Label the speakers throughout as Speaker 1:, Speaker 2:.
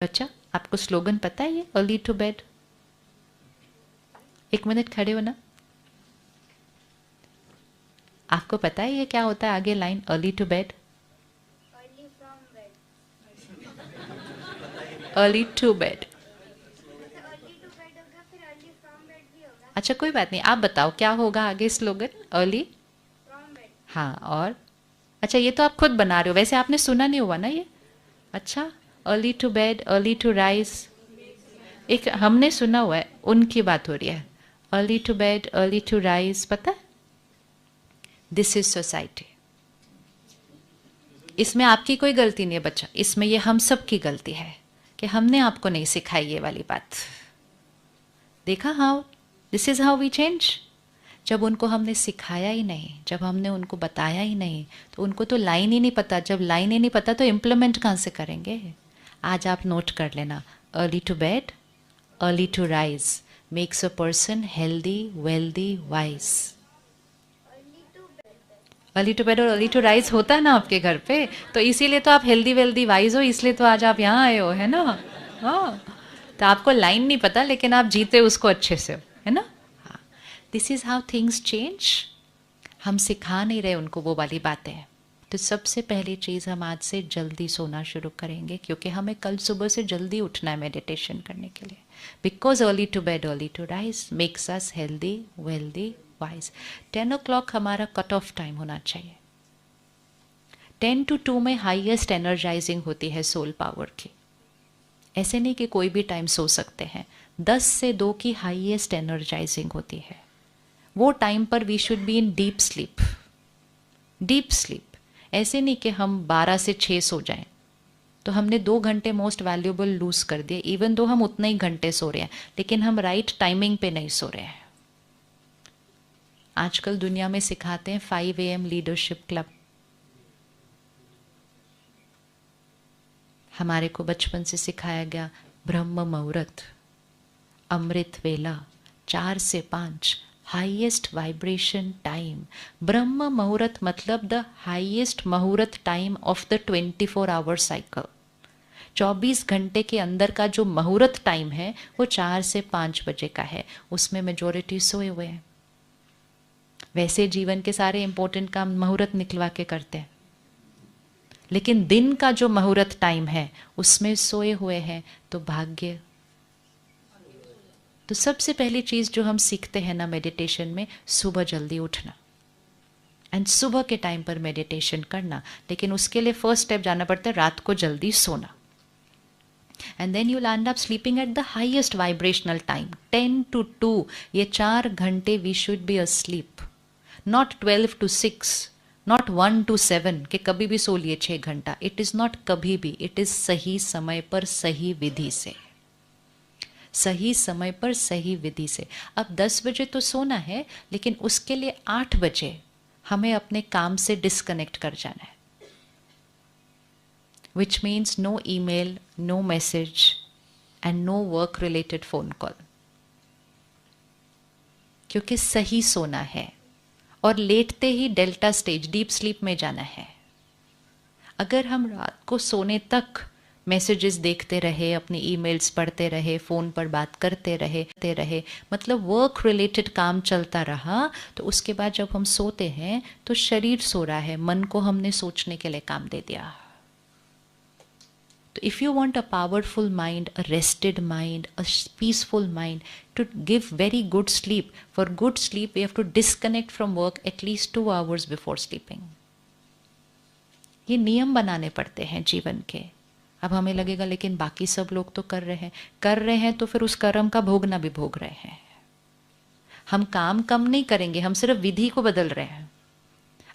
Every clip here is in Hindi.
Speaker 1: अच्छा, आपको स्लोगन पता है ये अर्ली टू बेड? 1 मिनट खड़े हो ना। आपको पता है ये क्या होता है आगे line early to bed?
Speaker 2: Early from bed.
Speaker 1: Early to bed.
Speaker 2: अच्छा, अर्ली टू बेड होगा फिर अर्ली फ्रॉम बेड भी होगा।
Speaker 1: अच्छा कोई बात नहीं, आप बताओ क्या होगा आगे स्लोगन? अर्ली।
Speaker 2: From bed.
Speaker 1: हाँ और? अच्छा ये तो आप खुद बना रहे हो, वैसे आपने सुना नहीं हुआ ना ये? अच्छा, early to bed, early to rise, एक हमने सुना हुआ है, उनकी बात हो रही है। Early to bed, early to rise, पता है? This is society. इसमें आपकी कोई गलती नहीं है बच्चा, इसमें ये हम सब की गलती है कि हमने आपको नहीं सिखाई ये वाली बात। देखा how this is how we change. जब उनको हमने सिखाया ही नहीं, जब हमने उनको बताया ही नहीं, तो उनको तो लाइन ही नहीं पता। जब लाइन ही नहीं पता तो इम्प्लीमेंट कहाँ से करेंगे? आज आप नोट कर लेना, early to bed, early to rise makes a person healthy, wealthy, wise.
Speaker 2: Early to bed.
Speaker 1: Early to bed और अर्ली टू राइज होता है ना आपके घर पे, तो इसीलिए तो आप हेल्दी वेल्दी वाइज हो, इसलिए तो आज आप यहाँ आए हो, है ना? हाँ, तो आपको लाइन नहीं पता लेकिन आप जीते उसको अच्छे से हो, है ना? हाँ, this is how things change. हम सिखा नहीं रहे उनको वो वाली बातें। तो सबसे पहली चीज़, हम आज से जल्दी सोना शुरू करेंगे क्योंकि हमें कल सुबह से जल्दी उठना है मेडिटेशन करने के लिए। Because early to bed, early to rise makes us healthy, wealthy, wise. 10 o'clock हमारा कट ऑफ टाइम होना चाहिए। 10 to 2 में हाईएस्ट एनर्जाइजिंग होती है सोल पावर की। ऐसे नहीं कि कोई भी टाइम सो सकते हैं। 10 से 2 की हाईएस्ट एनर्जाइजिंग होती है। वो टाइम पर we should be in deep sleep. Deep sleep, ऐसे नहीं कि हम 12 से 6 सो जाएं, तो हमने 2 घंटे मोस्ट वैल्यूएबल लूज कर दिए। इवन दो हम उतने ही घंटे सो रहे हैं लेकिन हम राइट टाइमिंग पे नहीं सो रहे हैं। आजकल दुनिया में सिखाते हैं 5 AM लीडरशिप क्लब। हमारे को बचपन से सिखाया गया ब्रह्म मुहूर्त, अमृत वेला, 4 से 5 हाईएस्ट वाइब्रेशन टाइम। ब्रह्म मुहूर्त मतलब द हाईएस्ट मुहूर्त time of the 24 hour cycle. 24 घंटे के अंदर का जो मुहूर्त टाइम है वो 4 से 5 बजे का है। उसमें मेजॉरिटी सोए हुए हैं। वैसे जीवन के सारे इंपॉर्टेंट काम मुहूर्त निकलवा के करते हैं, लेकिन दिन का जो मुहूर्त टाइम है उसमें सोए हुए हैं, तो भाग्य। तो सबसे पहली चीज जो हम सीखते हैं ना मेडिटेशन में, सुबह जल्दी उठना एंड सुबह के टाइम पर मेडिटेशन करना। लेकिन उसके लिए फर्स्ट स्टेप जाना पड़ता है रात को जल्दी सोना। And then you land up sleeping at the highest vibrational time 10 to 2। ये 4 घंटे we should be asleep, not 12 to 6, not 1 to 7 कि कभी भी सो लिए 6 घंटा। इट इज़ नॉट कभी भी, इट इज़ सही समय पर सही विधि से। सही समय पर सही विधि से। अब 10 बजे तो सोना है, लेकिन उसके लिए 8 बजे हमें अपने काम से डिस्कनेक्ट कर जाना है। Which means no email, no message and no work related phone call, क्योंकि सही सोना है। और लेटते ही डेल्टा स्टेज, डीप स्लीप में जाना है। अगर हम रात को सोने तक मैसेजेस देखते रहे, अपनी ईमेल्स पढ़ते रहे, फ़ोन पर बात करते रहे, मतलब वर्क रिलेटेड काम चलता रहा, तो उसके बाद जब हम सोते हैं तो शरीर सो रहा है, मन को हमने सोचने के लिए काम दे दिया। तो if you want a powerful mind, a rested mind, a peaceful mind, to give very good sleep, for good sleep we have to disconnect from work at least 2 hours before sleeping. ये नियम बनाने पड़ते हैं जीवन के। अब हमें लगेगा लेकिन बाकी सब लोग तो कर रहे हैं, तो फिर उस कर्म का भोगना भी भोग रहे हैं। हम काम कम नहीं करेंगे, हम सिर्फ विधि को बदल रहे हैं।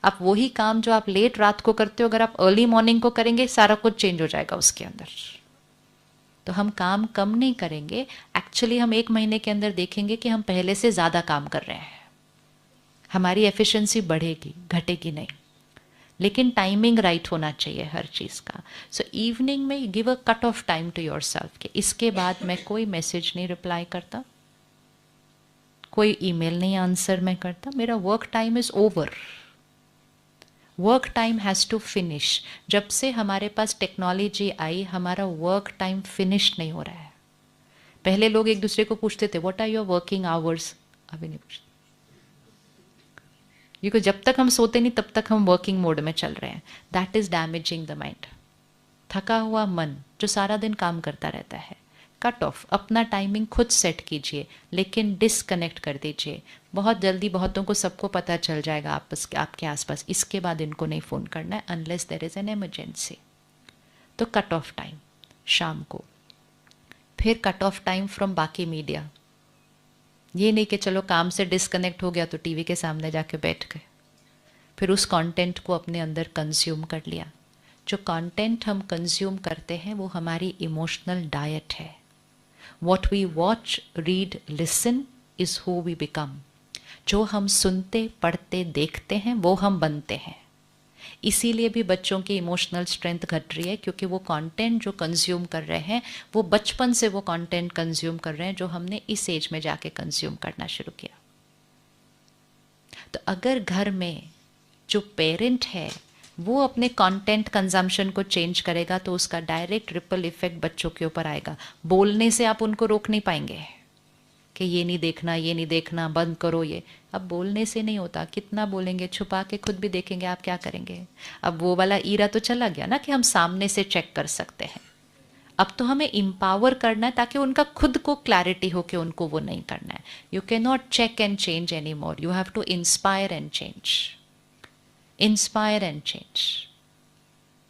Speaker 1: आप वही काम जो आप लेट रात को करते हो, अगर आप अर्ली मॉर्निंग को करेंगे, सारा कुछ चेंज हो जाएगा उसके अंदर। तो हम काम कम नहीं करेंगे, एक्चुअली हम 1 महीने के अंदर देखेंगे कि हम पहले से ज़्यादा काम कर रहे हैं। हमारी एफिशिएंसी बढ़ेगी, घटेगी नहीं। लेकिन टाइमिंग राइट होना चाहिए हर चीज़ का। सो इवनिंग में give a cut off time to yourself कि इसके बाद मैं कोई मैसेज नहीं रिप्लाई करता, कोई ईमेल नहीं आंसर मैं करता, मेरा work time is over. Work time has to finish. जब से हमारे पास टेक्नोलॉजी आई, हमारा वर्क टाइम फिनिश नहीं हो रहा है. पहले लोग एक दूसरे को पूछते थे what are your working hours, अभी नहीं पूछते, क्योंकि जब तक हम सोते नहीं तब तक हम वर्किंग मोड में चल रहे हैं. That is damaging the mind. थका हुआ मन जो सारा दिन काम करता रहता है, कट ऑफ. अपना टाइमिंग खुद सेट कीजिए, लेकिन डिसकनेक्ट कर दीजिए. बहुत जल्दी बहुतों को सबको पता चल जाएगा आपके आसपास, इसके बाद इनको नहीं फ़ोन करना है unless there is an emergency. तो कट ऑफ टाइम शाम को. फिर कट ऑफ टाइम फ्रॉम बाकी मीडिया. ये नहीं कि चलो काम से डिस्कनेक्ट हो गया तो टीवी के सामने जाके बैठ गए, फिर उस कंटेंट को अपने अंदर कंज्यूम कर लिया. जो कंटेंट हम कंज्यूम करते हैं वो हमारी इमोशनल डाइट है. What we watch, read, listen is who we become. जो हम सुनते, पढ़ते, देखते हैं वो हम बनते हैं. इसीलिए भी बच्चों की इमोशनल स्ट्रेंथ घट रही है, क्योंकि वो कंटेंट जो कंज्यूम कर रहे हैं वो बचपन से वो कंटेंट कंज्यूम कर रहे हैं जो हमने इस एज में जाके कंज्यूम करना शुरू किया. तो अगर घर में जो पेरेंट है वो अपने कंटेंट कंजम्पशन को चेंज करेगा तो उसका डायरेक्ट रिपल इफेक्ट बच्चों के ऊपर आएगा. बोलने से आप उनको रोक नहीं पाएंगे कि ये नहीं देखना, ये नहीं देखना, बंद करो ये. अब बोलने से नहीं होता. कितना बोलेंगे, छुपा के खुद भी देखेंगे आप क्या करेंगे. अब वो वाला ईरा तो चला गया ना कि हम सामने से चेक कर सकते हैं. अब तो हमें एम्पावर करना है ताकि उनका खुद को क्लैरिटी हो कि उनको वो नहीं करना है. You can not check and change anymore. You have to inspire and change. Inspire and change.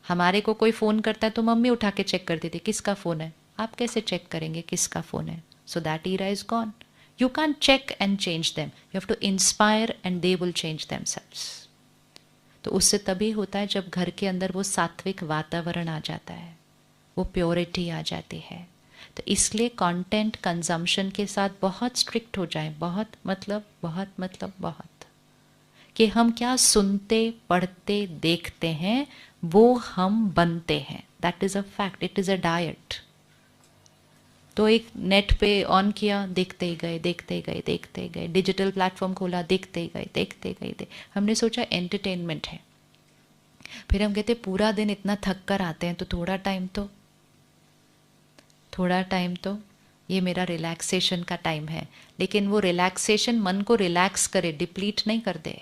Speaker 1: हमारे को कोई फ़ोन करता है तो मम्मी उठा के चेक करती थी किसका फ़ोन है. आप कैसे चेक करेंगे किसका फ़ोन है. So that era is gone. You can check and change them. You have to inspire and they will change themselves. तो उससे तभी होता है जब घर के अंदर वो सात्विक वातावरण आ जाता है, वो प्योरिटी आ जाती है. तो इसलिए कंटेंट कंजम्पशन के साथ बहुत स्ट्रिक्ट हो जाए. बहुत मतलब कि हम क्या सुनते, पढ़ते, देखते हैं वो हम बनते हैं. That is a fact. It is a diet. तो एक नेट पे ऑन किया, देखते ही गए. डिजिटल प्लेटफॉर्म खोला, देखते ही गए. हमने सोचा एंटरटेनमेंट है. फिर हम कहते पूरा दिन इतना थक कर आते हैं तो थोड़ा टाइम तो ये मेरा रिलैक्सेशन का टाइम है. लेकिन वो रिलैक्सेशन मन को रिलैक्स करे, डिप्लीट नहीं कर दे.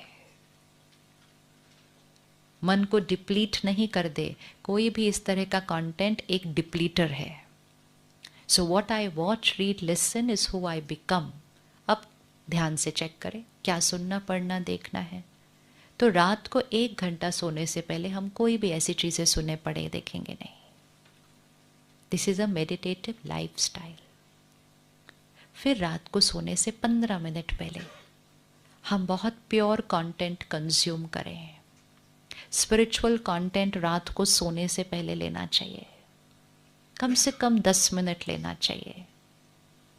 Speaker 1: मन को डिप्लीट नहीं कर दे. कोई भी इस तरह का कंटेंट एक डिप्लीटर है. So what I watch, read, listen is who I become. अब ध्यान से चेक करें क्या सुनना, पढ़ना, देखना है. तो रात को 1 घंटा सोने से पहले हम कोई भी ऐसी चीज़ें सुने, पढ़े, देखेंगे नहीं. This is a meditative life style. फिर रात को सोने से 15 मिनट पहले हम बहुत प्योर कंटेंट कंज्यूम करें. स्पिरिचुअल कंटेंट रात को सोने से पहले लेना चाहिए. कम से कम 10 मिनट लेना चाहिए.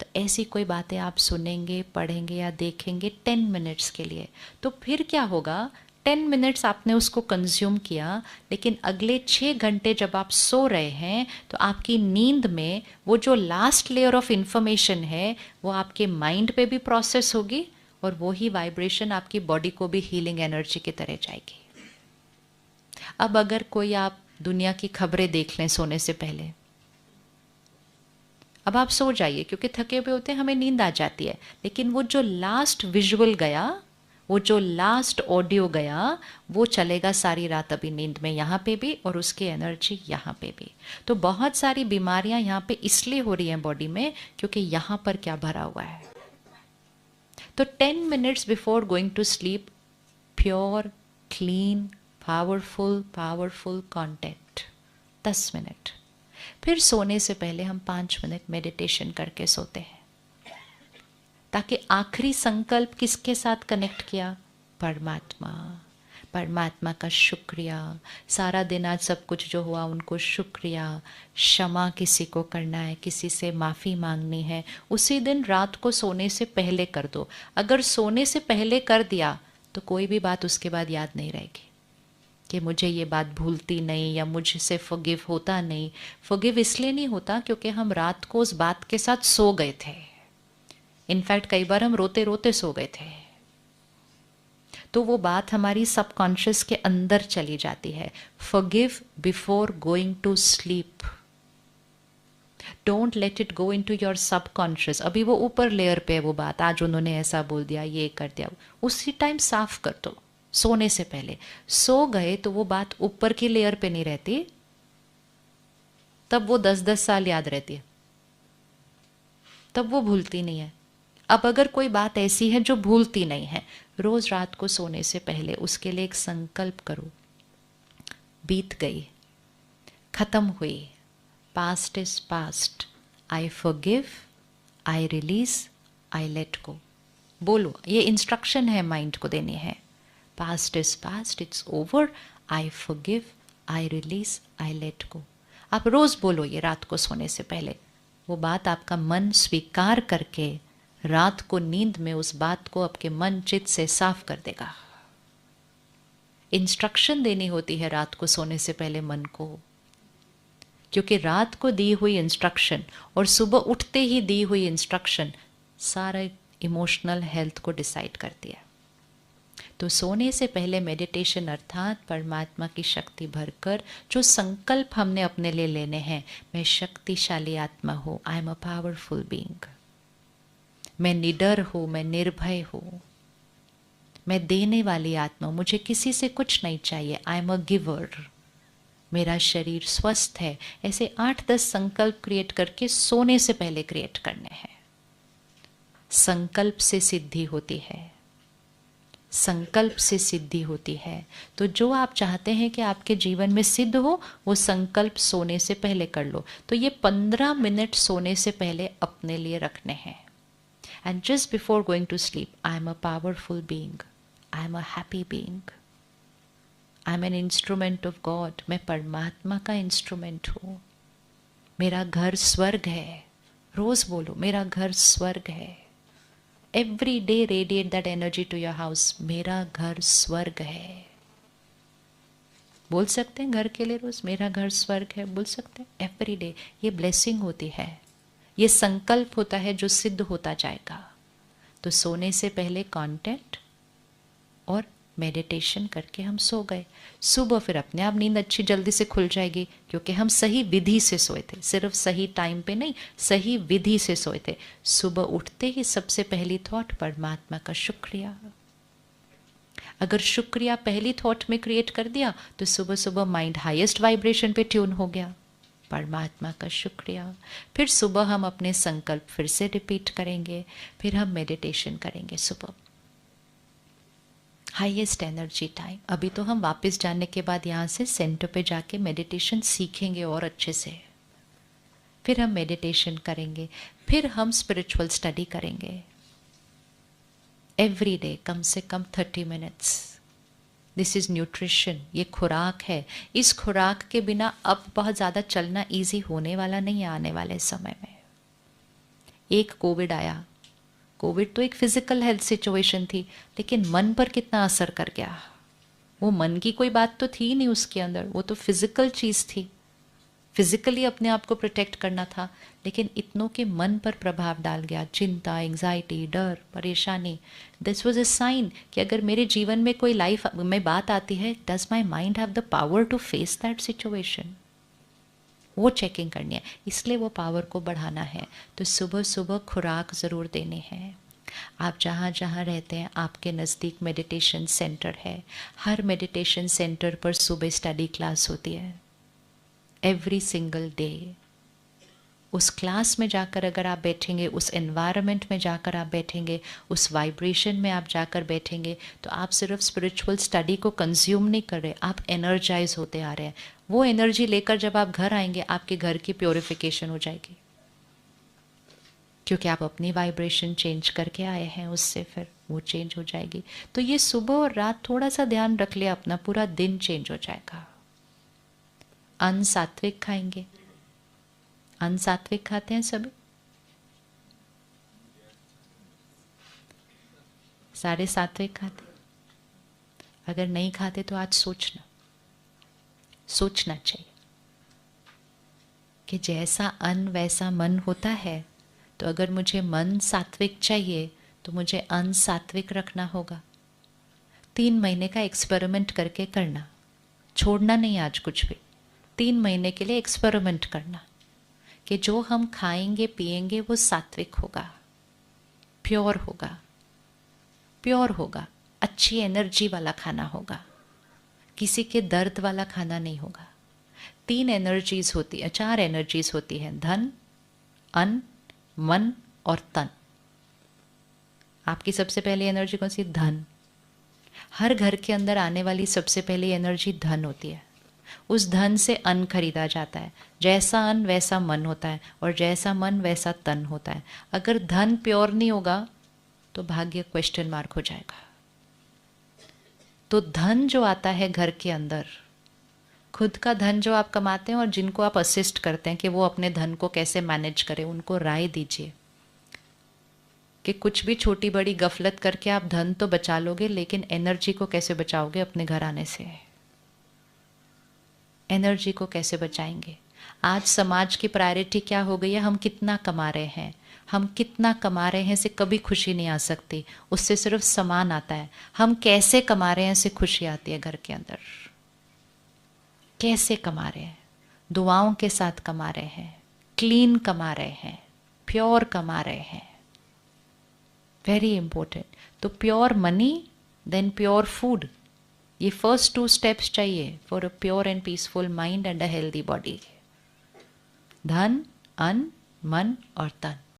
Speaker 1: तो ऐसी कोई बातें आप सुनेंगे, पढ़ेंगे या देखेंगे 10 मिनट्स के लिए. तो फिर क्या होगा, 10 मिनट्स आपने उसको कंज्यूम किया, लेकिन अगले 6 घंटे जब आप सो रहे हैं तो आपकी नींद में वो जो लास्ट लेयर ऑफ इंफॉर्मेशन है वो आपके माइंड पे भी प्रोसेस होगी और वही वाइब्रेशन आपकी बॉडी को भी हीलिंग एनर्जी की तरह जाएगी. अब अगर कोई आप दुनिया की खबरें देख लें सोने से पहले, अब आप सो जाइए क्योंकि थके हुए होते हैं, हमें नींद आ जाती है. लेकिन वो जो लास्ट विजुअल गया, वो जो लास्ट ऑडियो गया, वो चलेगा सारी रात अभी नींद में, यहाँ पे भी और उसकी एनर्जी यहाँ पे भी. तो बहुत सारी बीमारियां यहाँ पे इसलिए हो रही हैं बॉडी में क्योंकि यहाँ पर क्या भरा हुआ है. तो 10 minutes before going to sleep, pure, clean, powerful content 10 minute. फिर सोने से पहले हम 5 मिनट मेडिटेशन करके सोते हैं, ताकि आखिरी संकल्प किसके साथ कनेक्ट किया, परमात्मा का शुक्रिया. सारा दिन आज सब कुछ जो हुआ उनको शुक्रिया. क्षमा किसी को करना है, किसी से माफ़ी मांगनी है, उसी दिन रात को सोने से पहले कर दो. अगर सोने से पहले कर दिया तो कोई भी बात उसके बाद याद नहीं रहेगी कि मुझे ये बात भूलती नहीं या मुझसे फॉरगिव होता नहीं. फॉरगिव इसलिए नहीं होता क्योंकि हम रात को उस बात के साथ सो गए थे. इनफैक्ट कई बार हम रोते रोते सो गए थे. तो वो बात हमारी सबकॉन्शियस के अंदर चली जाती है. Forgive before going to sleep. Don't let it go into your subconscious. अभी वो ऊपर लेयर पे है वो बात, आज उन्होंने ऐसा बोल दिया, ये कर दिया, उसी टाइम साफ कर दो सोने से पहले. सो गए तो वो बात ऊपर की लेयर पे नहीं रहती, तब वो 10-10 साल याद रहती है, तब वो भूलती नहीं है. अब अगर कोई बात ऐसी है जो भूलती नहीं है, रोज रात को सोने से पहले उसके लिए एक संकल्प करो. बीत गई, खत्म हुई, past is past, I forgive, I release, I let go. बोलो, ये इंस्ट्रक्शन है माइंड को देनी है. Past is past, it's over, I forgive, I release, I let go. आप रोज बोलो ये रात को सोने से पहले. वो बात आपका मन स्वीकार करके रात को नींद में उस बात को आपके मन चित्त से साफ कर देगा. इंस्ट्रक्शन देनी होती है रात को सोने से पहले मन को, क्योंकि रात को दी हुई इंस्ट्रक्शन और सुबह उठते ही दी हुई इंस्ट्रक्शन सारा इमोशनल हेल्थ को डिसाइड करती है. तो सोने से पहले मेडिटेशन अर्थात परमात्मा की शक्ति भरकर जो संकल्प हमने अपने लिए लेने हैं, मैं शक्तिशाली आत्मा हूँ, आई एम अ पावरफुल बीइंग, मैं निडर हूँ, मैं निर्भय हूँ, मैं देने वाली आत्मा, मुझे किसी से कुछ नहीं चाहिए, आई एम अ गिवर, मेरा शरीर स्वस्थ है. ऐसे 8-10 संकल्प क्रिएट करके सोने से पहले क्रिएट करने हैं. संकल्प से सिद्धि होती है, संकल्प से सिद्धि होती है. तो जो आप चाहते हैं कि आपके जीवन में सिद्ध हो, वो संकल्प सोने से पहले कर लो. तो ये 15 मिनट सोने से पहले अपने लिए रखने हैं. And just before going to sleep, I am a powerful being, I am a happy being, I am an instrument of God, मैं परमात्मा का इंस्ट्रूमेंट हूँ, मेरा घर स्वर्ग है. रोज बोलो, मेरा घर स्वर्ग है. Every day radiate that energy to your house, मेरा घर स्वर्ग है. बोल सकते हैं घर के लिए रोज, मेरा घर स्वर्ग है, बोल सकते हैं एवरी डे. ये ब्लेसिंग होती है, ये संकल्प होता है जो सिद्ध होता जाएगा. तो सोने से पहले कांटेक्ट और मेडिटेशन करके हम सो गए. सुबह फिर अपने आप नींद अच्छी जल्दी से खुल जाएगी, क्योंकि हम सही विधि से सोए थे. सिर्फ सही टाइम पे नहीं, सही विधि से सोए थे. सुबह उठते ही सबसे पहली थॉट परमात्मा का शुक्रिया. अगर शुक्रिया पहली थॉट में क्रिएट कर दिया तो सुबह सुबह माइंड हाईएस्ट वाइब्रेशन पे ट्यून हो गया. परमात्मा का शुक्रिया. फिर सुबह हम अपने संकल्प फिर से रिपीट करेंगे, फिर हम मेडिटेशन करेंगे सुबह. Highest energy time. अभी तो हम वापस जाने के बाद यहाँ से सेंटर पे जाके मेडिटेशन सीखेंगे और अच्छे से. फिर हम मेडिटेशन करेंगे, फिर हम स्पिरिचुअल स्टडी करेंगे एवरी डे, कम से कम 30 मिनट्स. दिस इज़ न्यूट्रिशन, ये खुराक है. इस खुराक के बिना अब बहुत ज़्यादा चलना ईजी होने वाला नहीं है आने वाले समय में. एक कोविड आया, कोविड तो एक फिजिकल हेल्थ सिचुएशन थी, लेकिन मन पर कितना असर कर गया. वो मन की कोई बात तो थी नहीं उसके अंदर, वो तो फिजिकल चीज़ थी. फिजिकली अपने आप को प्रोटेक्ट करना था, लेकिन इतनों के मन पर प्रभाव डाल गया. चिंता, एंग्जाइटी, डर, परेशानी. दिस वॉज अ साइन कि अगर मेरे जीवन में कोई लाइफ में बात आती है, does my mind have the power to face that situation. वो चेकिंग करनी है, इसलिए वो पावर को बढ़ाना है. तो सुबह सुबह खुराक ज़रूर देनी है. आप जहाँ जहाँ रहते हैं आपके नज़दीक मेडिटेशन सेंटर है. हर मेडिटेशन सेंटर पर सुबह स्टडी क्लास होती है एवरी सिंगल डे. उस क्लास में जाकर अगर आप बैठेंगे, उस एनवायरनमेंट में जाकर आप बैठेंगे, उस वाइब्रेशन में आप जाकर बैठेंगे, तो आप सिर्फ स्पिरिचुअल स्टडी को कंज्यूम नहीं कर रहे, आप एनर्जाइज होते आ रहे हैं. वो एनर्जी लेकर जब आप घर आएंगे, आपके घर की प्योरिफिकेशन हो जाएगी, क्योंकि आप अपनी वाइब्रेशन चेंज करके आए हैं उससे, फिर वो चेंज हो जाएगी. तो ये सुबह और रात थोड़ा सा ध्यान रख लिया, अपना पूरा दिन चेंज हो जाएगा. अन्न सात्विक खाएंगे. अन्न सात्विक खाते हैं सभी? सारे सात्विक खाते? अगर नहीं खाते तो आज सोचना चाहिए कि जैसा अन्न वैसा मन होता है. तो अगर मुझे मन सात्विक चाहिए तो मुझे अन्न सात्विक रखना होगा. 3 महीने का एक्सपेरिमेंट करके करना, छोड़ना नहीं आज कुछ भी। 3 महीने के लिए एक्सपेरिमेंट करना कि जो हम खाएंगे पिएंगे वो सात्विक होगा, प्योर होगा, प्योर होगा, अच्छी एनर्जी वाला खाना होगा, किसी के दर्द वाला खाना नहीं होगा। 3 एनर्जीज होती है, 4 एनर्जीज होती है, धन, अन्न, मन और तन। आपकी सबसे पहली एनर्जी कौन सी? धन। हर घर के अंदर आने वाली सबसे पहली एनर्जी धन होती है। उस धन से अन्न खरीदा जाता है। जैसा अन्न वैसा मन होता है, और जैसा मन वैसा तन होता है। अगर धन प्योर नहीं होगा तो भाग्य क्वेश्चन मार्क हो जाएगा। तो धन जो आता है घर के अंदर, खुद का धन जो आप कमाते हैं और जिनको आप असिस्ट करते हैं कि वो अपने धन को कैसे मैनेज करें, उनको राय दीजिए कि कुछ भी छोटी बड़ी गफलत करके आप धन तो बचा लोगे, लेकिन एनर्जी को कैसे बचाओगे? अपने घर आने से एनर्जी को कैसे बचाएंगे? आज समाज की प्रायोरिटी क्या हो गई है? हम कितना कमा रहे हैं, हम कितना कमा रहे हैं से कभी खुशी नहीं आ सकती, उससे सिर्फ सामान आता है। हम कैसे कमा रहे हैं से खुशी आती है घर के अंदर। कैसे कमा रहे हैं? दुआओं के साथ कमा रहे हैं, क्लीन कमा रहे हैं, प्योर कमा रहे हैं। Very important. तो pure money, then pure food, ये फर्स्ट 2 स्टेप्स चाहिए for a pure and peaceful mind and a healthy body. धन, अन्न, मन और तन।